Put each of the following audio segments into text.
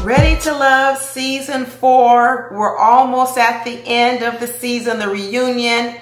Ready to Love Season 4. We're almost at the end of the season, the reunion,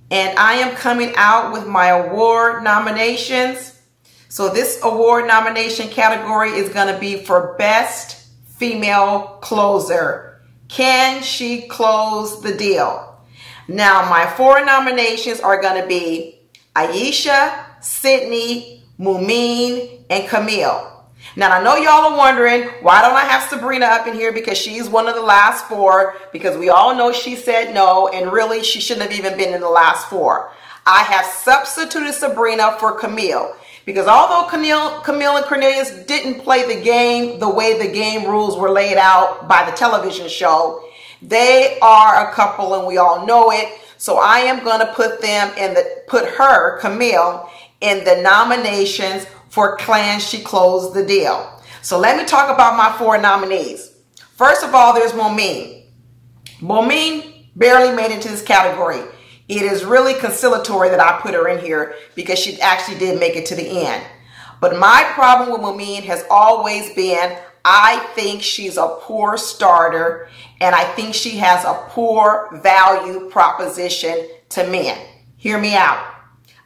and I am coming out with my award nominations. So this award nomination category is going to be for Best Female Closer. Can she close the deal? Now, my 4 nominations are going to be Aisha, Sydney, Mumen, and Kamil. Now, I know y'all are wondering, why don't I have Sabrina up in here? Because she's one of the last 4, because we all know she said no, and really she shouldn't have even been in the last 4. I have substituted Sabrina for Kamil, because although Kamil and Cornelius didn't play the game the way the game rules were laid out by the television show, they are a couple and we all know it. So I am going to put her, Kamil, in the nominations for Can She Close the Deal. So let me talk about my 4 nominees. First of all, there's Mumen. Mumen barely made it into this category. It is really conciliatory that I put her in here because she actually did make it to the end. But my problem with Mumen has always been, I think she's a poor starter and I think she has a poor value proposition to men. Hear me out.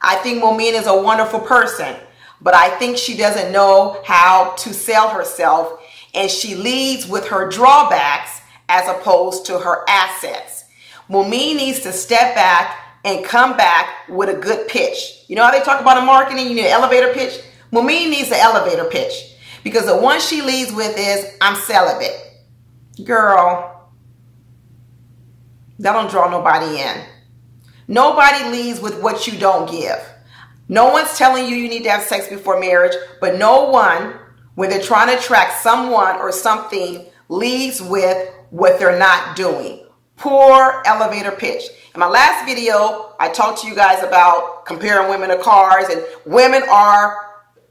I think Mumen is a wonderful person, but I think she doesn't know how to sell herself, and she leads with her drawbacks as opposed to her assets. Mumen needs to step back and come back with a good pitch. You know how they talk about in marketing, you need an elevator pitch? Mumen needs the elevator pitch, because the one she leads with is, I'm celibate. Girl, that don't draw nobody in. Nobody leads with what you don't give. No one's telling you you need to have sex before marriage, but no one, when they're trying to attract someone or something, leads with what they're not doing. Poor elevator pitch. In my last video, I talked to you guys about comparing women to cars, and women are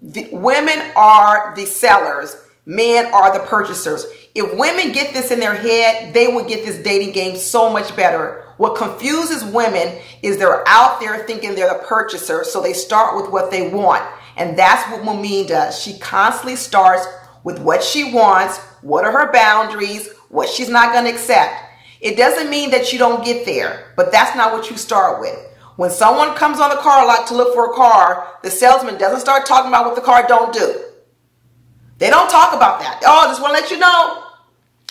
the sellers, men are the purchasers. If women get this in their head, they would get this dating game so much better. What confuses women is they're out there thinking they're the purchaser, so they start with what they want. And that's what Mumen does. She constantly starts with what she wants, what are her boundaries, what she's not going to accept. It doesn't mean that you don't get there, but that's not what you start with. When someone comes on the car lot to look for a car, the salesman doesn't start talking about what the car don't do. They don't talk about that. Oh, I just want to let you know,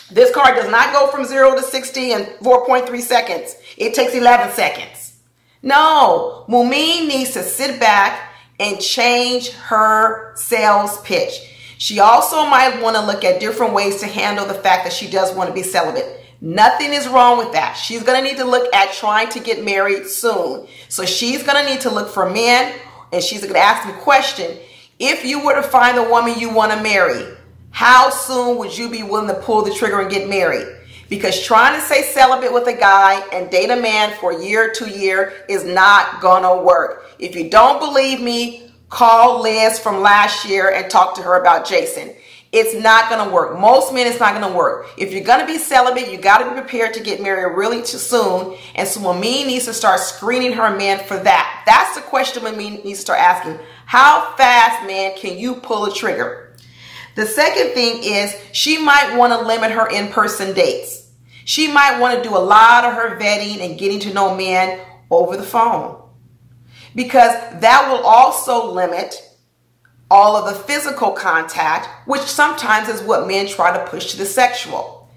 this car does not go from 0 to 60 in 4.3 seconds. It takes 11 seconds. No, Mumen needs to sit back and change her sales pitch. She also might want to look at different ways to handle the fact that she does want to be celibate. Nothing is wrong with that. She's going to need to look at trying to get married soon. So she's going to need to look for men, and she's going to ask them a question. If you were to find the woman you want to marry, how soon would you be willing to pull the trigger and get married? Because trying to stay celibate with a guy and date a man for a year, 2 years is not gonna work. If you don't believe me, call Liz from last year and talk to her about Jason. It's not gonna work. Most men, it's not gonna work. If you're gonna be celibate, you gotta be prepared to get married really too soon. And so Mumen needs to start screening her men for that. That's the question Mumen needs to start asking. How fast, man, can you pull a trigger? The second thing is she might want to limit her in-person dates. She might want to do a lot of her vetting and getting to know men over the phone, because that will also limit all of the physical contact, which sometimes is what men try to push to the sexual.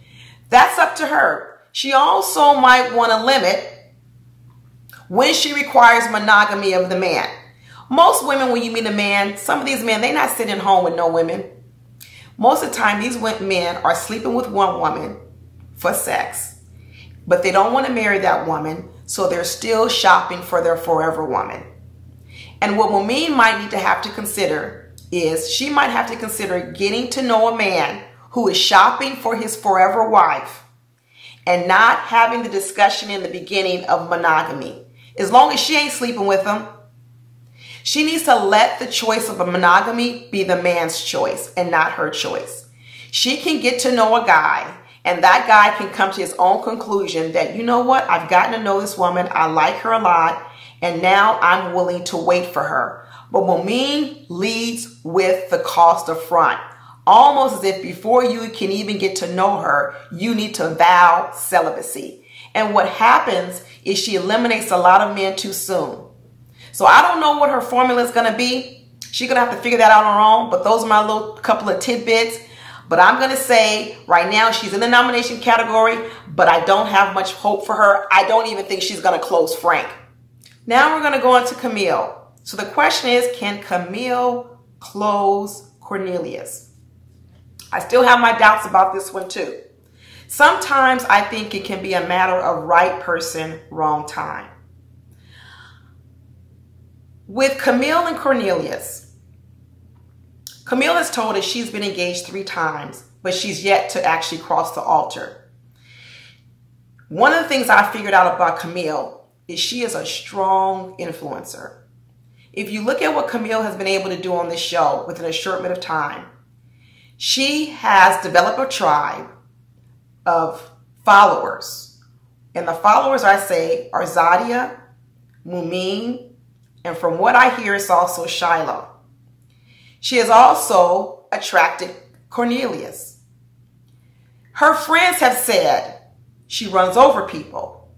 That's up to her. She also might want to limit when she requires monogamy of the man. Most women, when you meet a man, some of these men, they're not sitting home with no women. Most of the time, these men are sleeping with one woman for sex, but they don't want to marry that woman, so they're still shopping for their forever woman. And what Mumen might need to have to consider is she might have to consider getting to know a man who is shopping for his forever wife and not having the discussion in the beginning of monogamy. As long as she ain't sleeping with him, she needs to let the choice of a monogamy be the man's choice and not her choice. She can get to know a guy, and that guy can come to his own conclusion that, you know what, I've gotten to know this woman, I like her a lot, and now I'm willing to wait for her. But Mumen leads with the cost up front. almost as if before you can even get to know her, you need to vow celibacy. And what happens is she eliminates a lot of men too soon. So I don't know what her formula is going to be. She's going to have to figure that out on her own. But those are my little couple of tidbits. But I'm going to say right now she's in the nomination category, but I don't have much hope for her. I don't even think she's going to close Frank. Now we're going to go on to Kamil. So the question is, can Kamil close Cornelius? I still have my doubts about this one too. Sometimes I think it can be a matter of right person, wrong time. With Kamil and Cornelius, Kamil has told us she's been engaged 3 times, but she's yet to actually cross the altar. One of the things I figured out about Kamil is she is a strong influencer. If you look at what Kamil has been able to do on this show within a short bit of time, she has developed a tribe of followers. And the followers, I say, are Zadia, Mumen, and from what I hear, it's also Shiloh. She has also attracted Cornelius. Her friends have said she runs over people.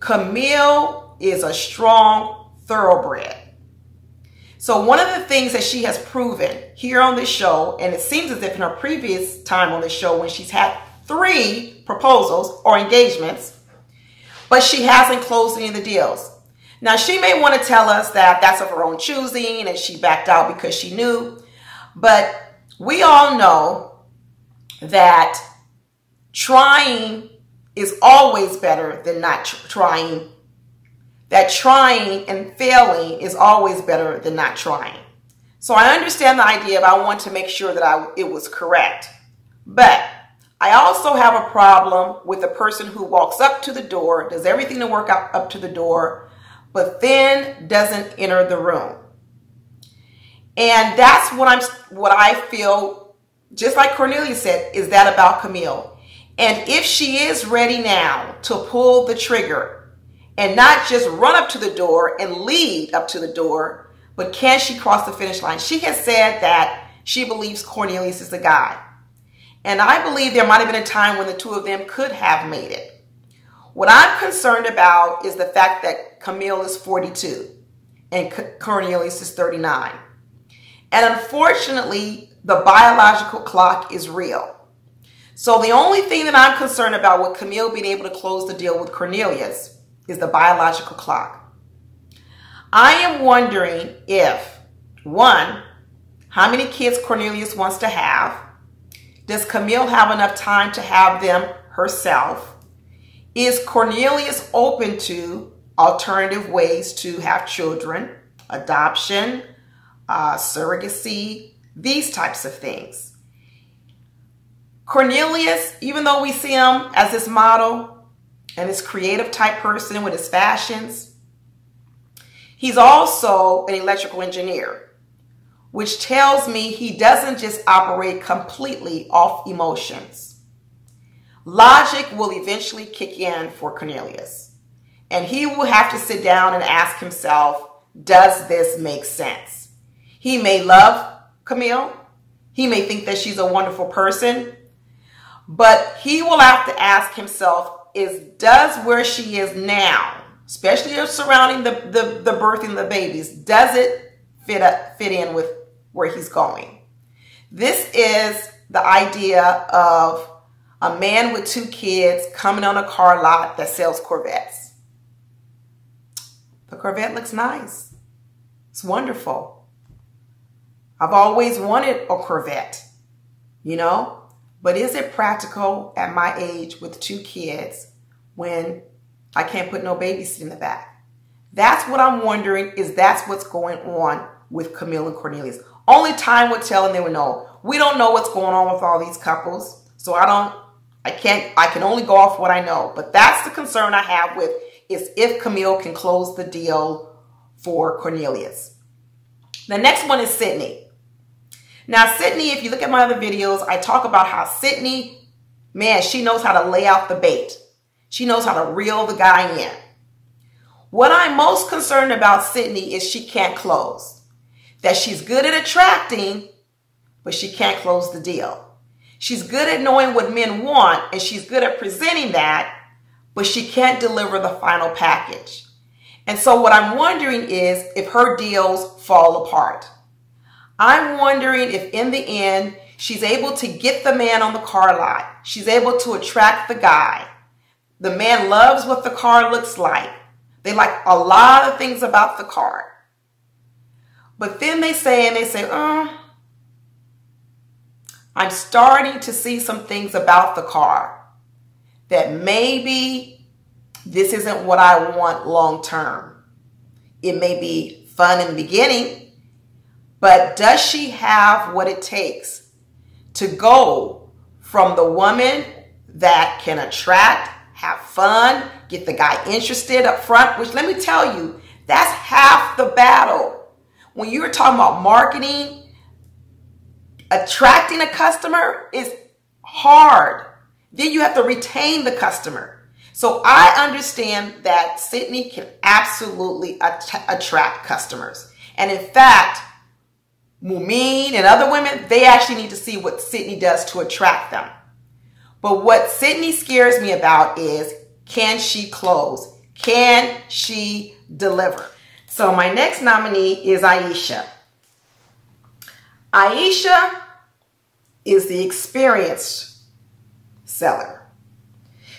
Kamil is a strong thoroughbred. So one of the things that she has proven here on this show, and it seems as if in her previous time on this show when she's had 3 proposals or engagements, but she hasn't closed any of the deals. Now, she may want to tell us that that's of her own choosing and she backed out because she knew. But we all know that trying is always better than not trying. That trying and failing is always better than not trying. So I understand the idea, but I want to make sure that it was correct. But I also have a problem with the person who walks up to the door, does everything to work out up to the door, but then doesn't enter the room. And that's what I feel, just like Cornelius said, is that about Kamil. And if she is ready now to pull the trigger and not just run up to the door and lead up to the door, but can she cross the finish line? She has said that she believes Cornelius is the guy. And I believe there might have been a time when the 2 of them could have made it. What I'm concerned about is the fact that Kamil is 42 and Cornelius is 39. And unfortunately, the biological clock is real. So the only thing that I'm concerned about with Kamil being able to close the deal with Cornelius is the biological clock. I am wondering if, 1, how many kids Cornelius wants to have. Does Kamil have enough time to have them herself? Is Cornelius open to alternative ways to have children, adoption, surrogacy, these types of things? Cornelius, even though we see him as this model and this creative type person with his fashions, he's also an electrical engineer, which tells me he doesn't just operate completely off emotions. Logic will eventually kick in for Cornelius, and he will have to sit down and ask himself, does this make sense? He may love Kamil. He may think that she's a wonderful person, but he will have to ask himself, does where she is now, especially surrounding the birthing of the babies, does it fit in with where he's going? This is the idea of a man with 2 kids coming on a car lot that sells Corvettes. The Corvette looks nice. It's wonderful. I've always wanted a Corvette, you know, but is it practical at my age with 2 kids when I can't put no baby seat in the back? That's what I'm wondering, is that's what's going on with Kamil and Cornelius. Only time will tell and they will know. We don't know what's going on with all these couples, so I can only go off what I know. But that's the concern I have with, is if Kamil can close the deal for Cornelius. The next one is Sydney. Now, Sydney, if you look at my other videos, I talk about how Sydney, man, she knows how to lay out the bait. She knows how to reel the guy in. What I'm most concerned about Sydney is she can't close. That she's good at attracting, but she can't close the deal. She's good at knowing what men want, and she's good at presenting that, but she can't deliver the final package. And so what I'm wondering is if her deals fall apart. I'm wondering if in the end, she's able to get the man on the car lot. She's able to attract the guy. The man loves what the car looks like. They like a lot of things about the car. But then they say, I'm starting to see some things about the car that maybe this isn't what I want long term. It may be fun in the beginning, but does she have what it takes to go from the woman that can attract, have fun, get the guy interested up front, which let me tell you, that's half the battle. When you're talking about marketing, attracting a customer is hard. Then you have to retain the customer. So I understand that Sydney can absolutely attract customers. And in fact, Mumen and other women, they actually need to see what Sydney does to attract them. But what Sydney scares me about is, can she close? Can she deliver? So my next nominee is Aisha. Aisha is the experienced seller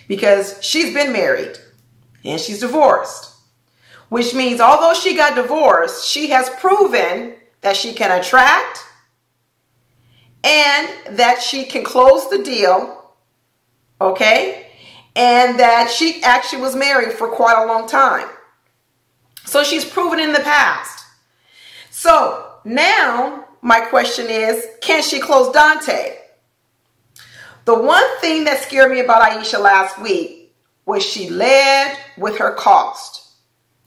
because she's been married and she's divorced, which means although she got divorced, she has proven that she can attract and that she can close the deal, okay? And that she actually was married for quite a long time. So she's proven in the past. So now my question is, can she close Dante? The one thing that scared me about Aisha last week was she led with her cost.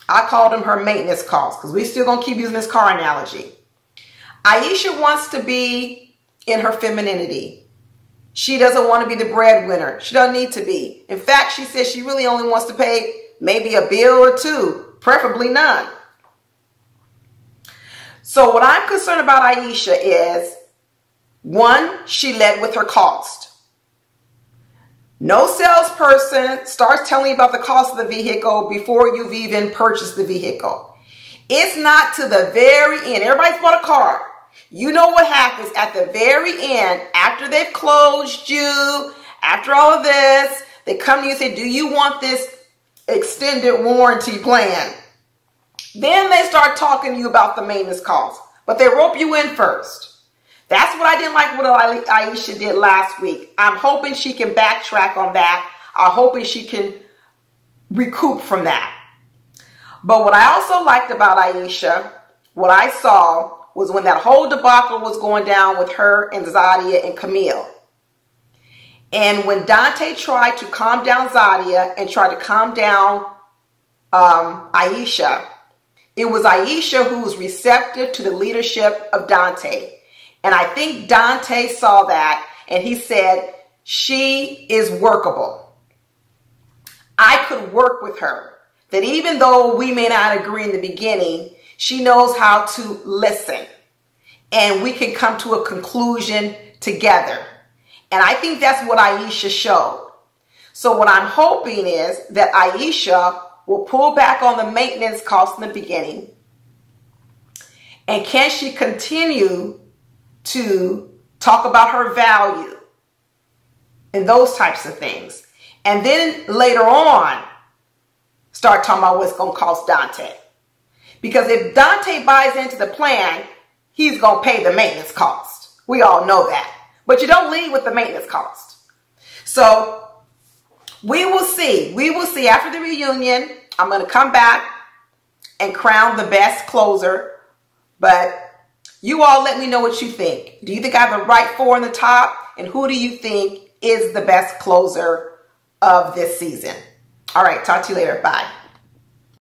I called them her maintenance costs because we still gonna keep using this car analogy. Aisha wants to be in her femininity. She doesn't want to be the breadwinner. She doesn't need to be. In fact, she says she really only wants to pay maybe a bill or two, preferably none. So what I'm concerned about Aisha is, one, she led with her cost. No salesperson starts telling you about the cost of the vehicle before you've even purchased the vehicle. It's not to the very end. Everybody's bought a car. You know what happens at the very end, after they've closed you, after all of this, they come to you and say, do you want this extended warranty plan? Then they start talking to you about the maintenance costs, but they rope you in first. That's what I didn't like what Aisha did last week. I'm hoping she can backtrack on that. I'm hoping she can recoup from that. But what I also liked about Aisha, what I saw was when that whole debacle was going down with her and Zadia and Kamil. And when Dante tried to calm down Zadia and tried to calm down Aisha, it was Aisha who was receptive to the leadership of Dante. And I think Dante saw that and he said, she is workable. I could work with her. That even though we may not agree in the beginning, she knows how to listen. And we can come to a conclusion together. And I think that's what Aisha showed. So what I'm hoping is that Aisha will pull back on the maintenance costs in the beginning. And can she continue to talk about her value and those types of things? And then later on, start talking about what's going to cost Dante. Because if Dante buys into the plan, he's going to pay the maintenance cost. We all know that. But you don't lead with the maintenance cost. So we will see. We will see after the reunion. I'm going to come back and crown the best closer. But you all let me know what you think. Do you think I have the right four on the top? And who do you think is the best closer of this season? All right. Talk to you later. Bye.